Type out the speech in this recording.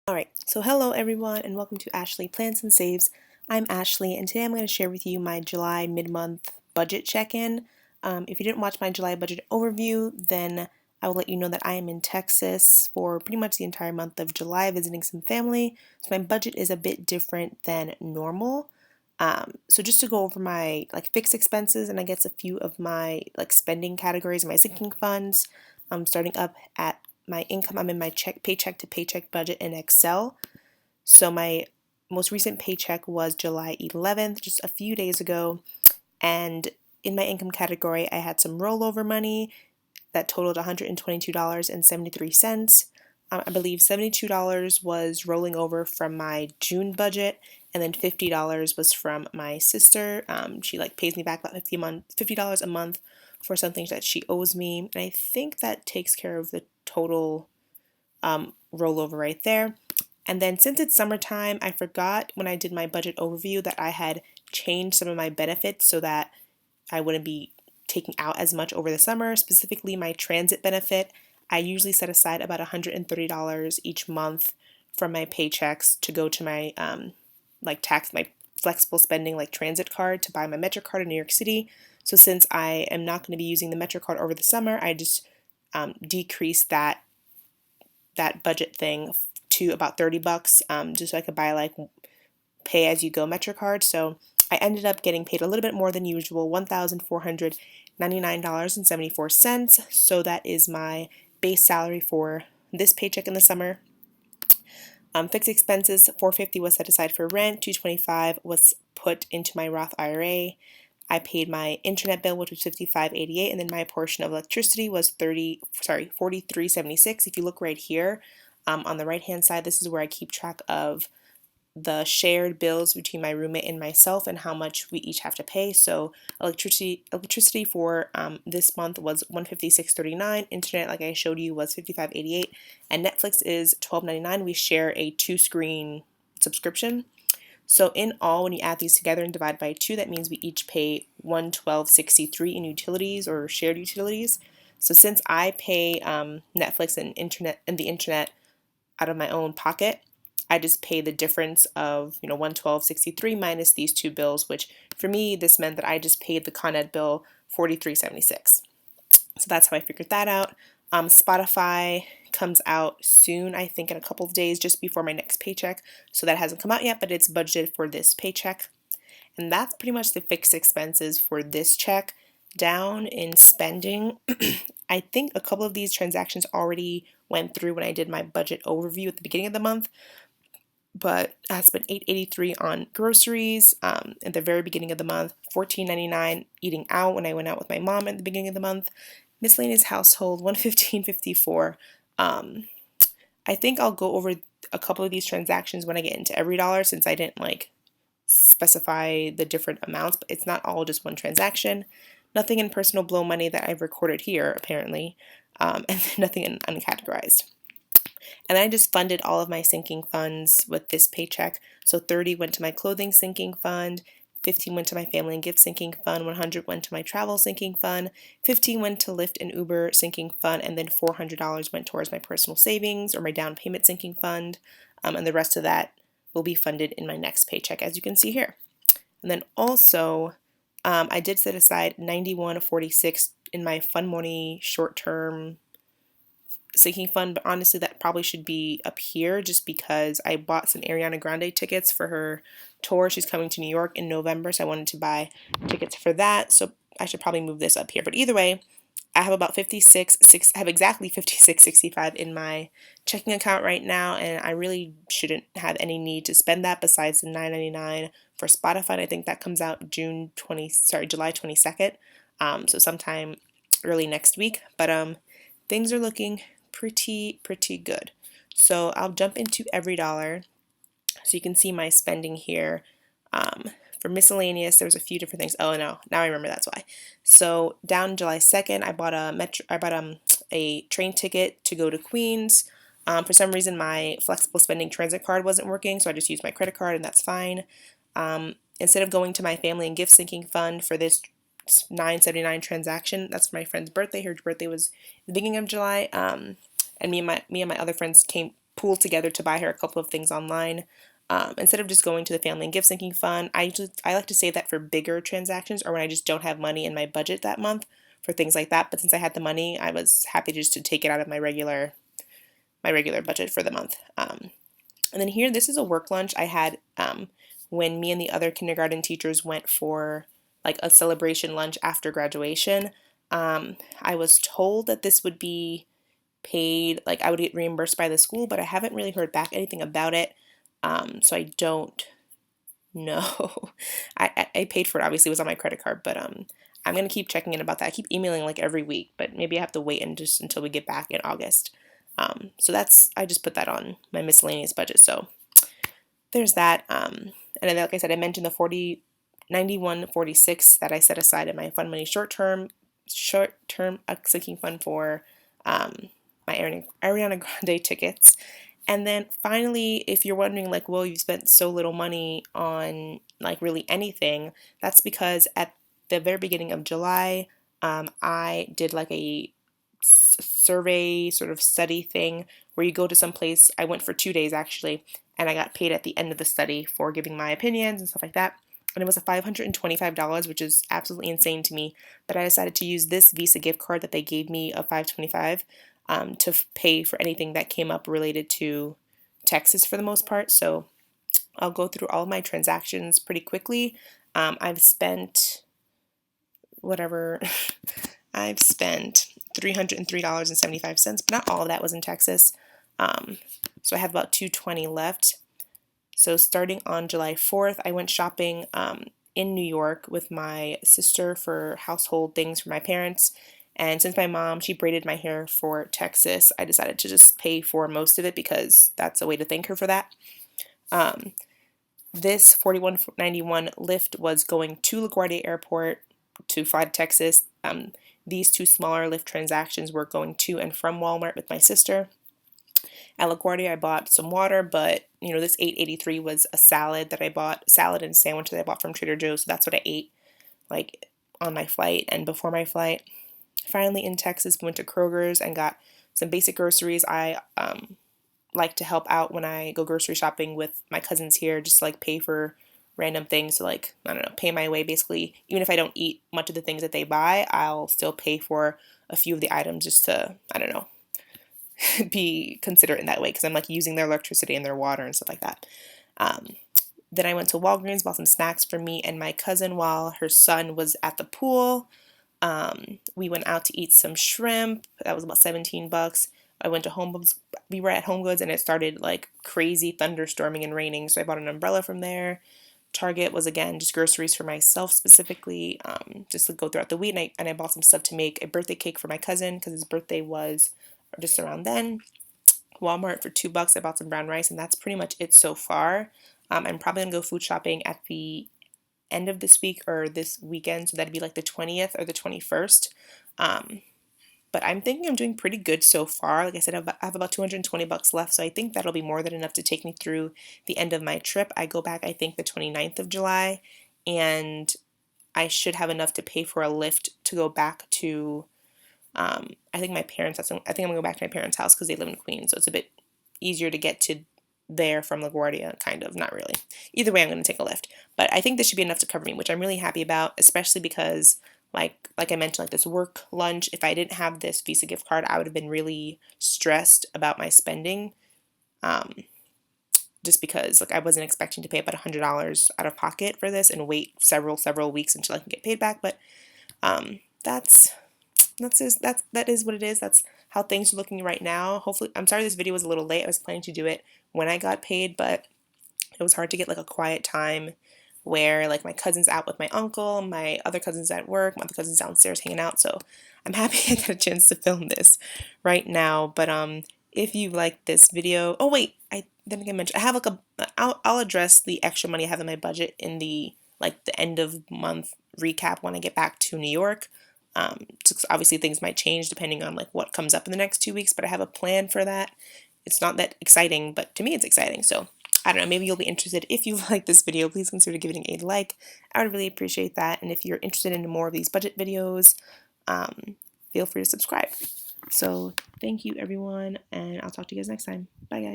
Alright, so hello everyone and welcome to Ashley Plans and Saves. I'm Ashley and today I'm going to share with you my July mid-month budget check-in. If you didn't watch my July budget overview, then I will let you know that I am in Texas for pretty much the entire month of July visiting some family. So my budget is a bit different than normal. So just to go over my fixed expenses and I guess a few of my spending categories and my sinking funds, starting up at my income. I'm in my paycheck to paycheck budget in Excel. So my most recent paycheck was July 11th, just a few days ago, and in my income category I had some rollover money that totaled $122.73. I believe $72 was rolling over from my June budget, and then $50 was from my sister. She pays me back about $50 a month for something that she owes me, and I think that takes care of the total rollover right there. And then since it's summertime, I forgot when I did my budget overview that I had changed some of my benefits so that I wouldn't be taking out as much over the summer. Specifically, my transit benefit, I usually set aside about $130 each month from my paychecks to go to my my flexible spending transit card to buy my Metro card in New York City. So since I am not going to be using the Metro card over the summer, I just decreased that budget thing to about $30, just so I could buy pay as you go Metro card. So I ended up getting paid a little bit more than usual, $1,499.74. So that is my base salary for this paycheck in the summer. Fixed expenses, $450 was set aside for rent, $225 was put into my Roth IRA. I paid my internet bill, which was $55.88, and then my portion of electricity was $43.76. If you look right here, on the right-hand side, this is where I keep track of the shared bills between my roommate and myself and how much we each have to pay. So electricity for this month was $156.39. Internet, like I showed you, was $55.88, and Netflix is $12.99. We share a 2-screen subscription. So in all, when you add these together and divide by 2, that means we each pay $112.63 in utilities or shared utilities. So since I pay Netflix and the internet out of my own pocket, I just pay the difference of $112.63 minus these two bills, which for me this meant that I just paid the Con Ed bill $43.76. So that's how I figured that out. Spotify comes out soon, I think in a couple of days, just before my next paycheck. So that hasn't come out yet, but it's budgeted for this paycheck. And that's pretty much the fixed expenses for this check. Down in spending, I think a couple of these transactions already went through when I did my budget overview at the beginning of the month. But I spent $8.83 on groceries at the very beginning of the month, $14.99 eating out when I went out with my mom at the beginning of the month, miscellaneous household, $115.54. I think I'll go over a couple of these transactions when I get into EveryDollar, since I didn't specify the different amounts, but it's not all just one transaction. Nothing in personal blow money that I've recorded here, apparently, and nothing in uncategorized. And I just funded all of my sinking funds with this paycheck. So 30 went to my clothing sinking fund, 15 went to my family and gift sinking fund, 100 went to my travel sinking fund, 15 went to Lyft and Uber sinking fund, and then $400 went towards my personal savings or my down payment sinking fund. And the rest of that will be funded in my next paycheck, as you can see here. And then also, I did set aside $91.46 in my Fun Money short-term sinking fund, but honestly that probably should be up here just because I bought some Ariana Grande tickets for her tour. She's coming to New York in November, so I wanted to buy tickets for that, so I should probably move this up here. But either way, I have about I have exactly $56.65 in my checking account right now, and I really shouldn't have any need to spend that besides the $9.99 for Spotify. I think that comes out July 22nd, so sometime early next week. But things are looking pretty good. So I'll jump into EveryDollar so you can see my spending here. For miscellaneous, there was a few different things. Oh no, now I remember, that's why. So down July 2nd, I bought a train ticket to go to Queens. For some reason, my flexible spending transit card wasn't working, so I just used my credit card, and that's fine. Instead of going to my family and gift sinking fund for this $9.79 transaction, that's for my friend's birthday. Her birthday was the beginning of July. And me and my other friends pooled together to buy her a couple of things online. Instead of just going to the family and gift sinking fund, I like to save that for bigger transactions or when I just don't have money in my budget that month for things like that. But since I had the money, I was happy just to take it out of my regular budget for the month. And then here, this is a work lunch I had when me and the other kindergarten teachers went for like a celebration lunch after graduation. I was told that this would be paid, like I would get reimbursed by the school, but I haven't really heard back anything about it. So I don't know. I paid for it, obviously it was on my credit card, but I'm gonna keep checking in about that. I keep emailing like every week, but maybe I have to wait and just until we get back in August. So I just put that on my miscellaneous budget. So there's that. And then, like I said, I mentioned the 91.46 that I set aside in my fund money short-term sinking fund for my Ariana Grande tickets. And then finally, if you're wondering like, well, you've spent so little money on like really anything, that's because at the very beginning of July, I did like a survey sort of study thing where you go to some place. I went for 2 days actually, and I got paid at the end of the study for giving my opinions and stuff like that. And it was a $525, which is absolutely insane to me. But I decided to use this Visa gift card that they gave me of $525 to pay for anything that came up related to Texas for the most part. So I'll go through all of my transactions pretty quickly. I've spent whatever, I've spent $303.75, but not all of that was in Texas. So I have about $220 left. So starting on July 4th, I went shopping in New York with my sister for household things for my parents. And since my mom, she braided my hair for Texas, I decided to just pay for most of it because that's a way to thank her for that. This $41.91 Lyft was going to LaGuardia Airport to fly to Texas. These two smaller Lyft transactions were going to and from Walmart with my sister. At LaGuardia, I bought some water, but this $8.83 was a salad that I bought, salad and sandwich that I bought from Trader Joe's. So that's what I ate like on my flight and before my flight. Finally in Texas, we went to Kroger's and got some basic groceries. I like to help out when I go grocery shopping with my cousins here, just to like pay for random things, to like, I don't know, pay my way basically. Even if I don't eat much of the things that they buy, I'll still pay for a few of the items just to, I don't know, be considerate in that way because I'm like using their electricity and their water and stuff like that. Then I went to Walgreens, bought some snacks for me and my cousin while her son was at the pool. We went out to eat some shrimp. That was about $17. I went to HomeGoods. We were at HomeGoods and it started like crazy thunderstorming and raining, so I bought an umbrella from there. Target was again just groceries for myself specifically, just to go throughout the week. And I bought some stuff to make a birthday cake for my cousin because his birthday was just around then. Walmart for $2. I bought some brown rice, and that's pretty much it so far. I'm probably gonna go food shopping at the end of this week or this weekend, so that'd be like the 20th or the 21st. But I'm thinking I'm doing pretty good so far. Like I said, I have about $220 left, so I think that'll be more than enough to take me through the end of my trip. I go back, I think, the 29th of July, and I should have enough to pay for a Lyft to go back to, I think my parents' house. I think I'm gonna go back to my parents' house because they live in Queens, so it's a bit easier to get to there from LaGuardia, kind of, not really. Either way, I'm going to take a Lyft. But I think this should be enough to cover me, which I'm really happy about, especially because, like I mentioned, like this work lunch, if I didn't have this Visa gift card, I would have been really stressed about my spending, just because like I wasn't expecting to pay about $100 out of pocket for this and wait several weeks until I can get paid back. But that is what it is. That's how things are looking right now. Hopefully, I'm sorry this video was a little late. I was planning to do it when I got paid, but it was hard to get like a quiet time where like my cousin's out with my uncle, my other cousin's at work, my other cousin's downstairs hanging out. So I'm happy I got a chance to film this right now. But if you like this video, oh wait, I didn't mention I have like I'll address the extra money I have in my budget in the end of month recap when I get back to New York. So obviously things might change depending on like what comes up in the next 2 weeks, but I have a plan for that. It's not that exciting, but to me it's exciting. So I don't know, maybe you'll be interested. If you like this video, please consider giving it a like. I would really appreciate that. And if you're interested in more of these budget videos, feel free to subscribe. So thank you everyone, and I'll talk to you guys next time. Bye guys.